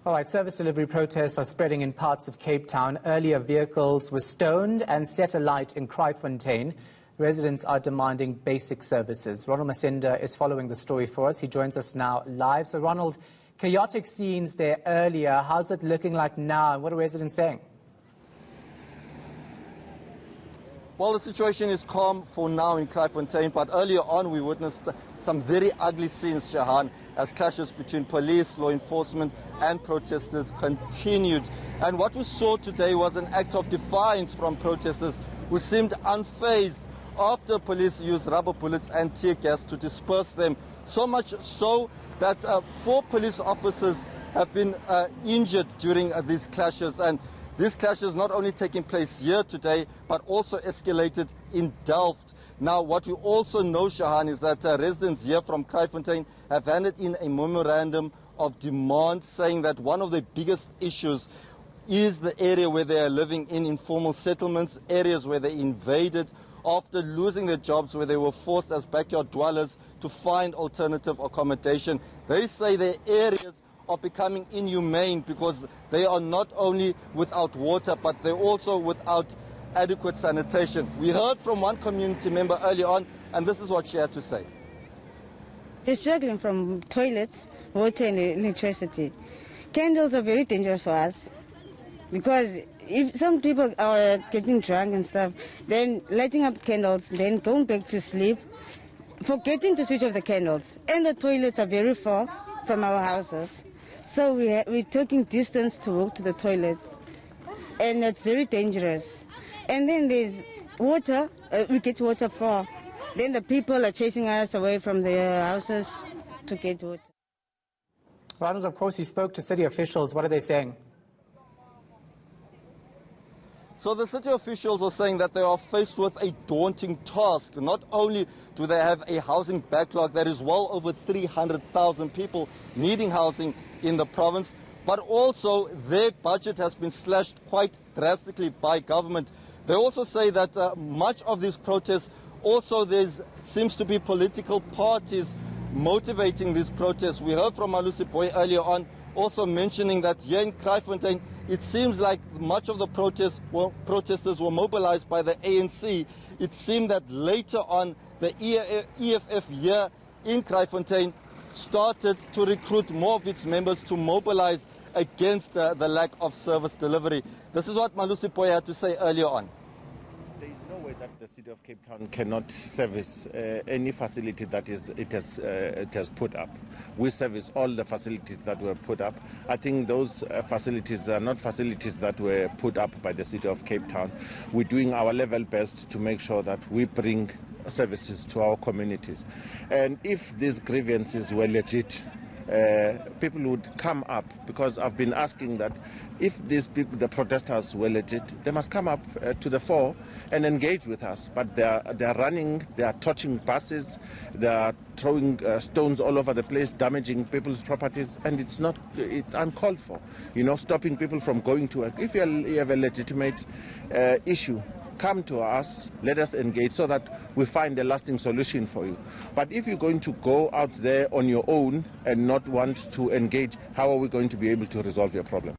All right, service delivery protests are spreading in parts of Cape Town. Earlier, vehicles were stoned and set alight in Kraaifontein. Residents are demanding basic services. Ronald Masinda is following the story for us. He joins us now live. So, Ronald, chaotic scenes there earlier. How's it looking like now, and what are residents saying? Well, the situation is calm for now in Kraaifontein, but earlier on we witnessed some very ugly scenes, Shahan, as clashes between police, law enforcement and protesters continued. And what we saw today was an act of defiance from protesters who seemed unfazed after police used rubber bullets and tear gas to disperse them. So much so that 4 police officers have been injured during these clashes. And these clashes not only taking place here today, but also escalated in Delft. Now, what we also know, Shahan, is that residents here from Kraaifontein have handed in a memorandum of demand saying that one of the biggest issues is the area where they are living in informal settlements, areas where they invaded after losing their jobs, where they were forced as backyard dwellers to find alternative accommodation. They say their areas are becoming inhumane because they are not only without water, but they're also without adequate sanitation. We heard from one community member early on, and this is what she had to say. We're struggling from toilets, water and electricity. Candles are very dangerous for us because if some people are getting drunk and stuff, then lighting up candles, then going back to sleep, forgetting to switch off the candles. And the toilets are very far from our houses. So we're taking distance to walk to the toilet, and it's very dangerous. And then there's water, we get water far. Then the people are chasing us away from their houses to get water. Ronald, of course, you spoke to city officials. What are they saying? So the city officials are saying that they are faced with a daunting task. Not only do they have a housing backlog that is well over 300,000 people needing housing in the province, but also their budget has been slashed quite drastically by government. They also say that much of these protests, also there seems to be political parties motivating these protests. We heard from Malusi Boy earlier on also mentioning that here in Kraaifontein, it seems like much of the protesters were mobilized by the ANC. It seemed that later on, the EFF here in Kraaifontein started to recruit more of its members to mobilize against the lack of service delivery. This is what Malusi Boy had to say earlier on. There is no way that the city of Cape Town cannot service any facility that it has put up. We service all the facilities that were put up. I think those facilities are not facilities that were put up by the city of Cape Town. We're doing our level best to make sure that we bring services to our communities. And if these grievances were legit, people would come up, because I've been asking that if these people, the protesters, were legit, they must come up to the fore and engage with us. But they're running, they are touching buses, they are throwing stones all over the place, damaging people's properties, and it's uncalled for. You know, stopping people from going to work. If you have a legitimate issue, come to us, let us engage so that we find a lasting solution for you. But if you're going to go out there on your own and not want to engage, how are we going to be able to resolve your problem?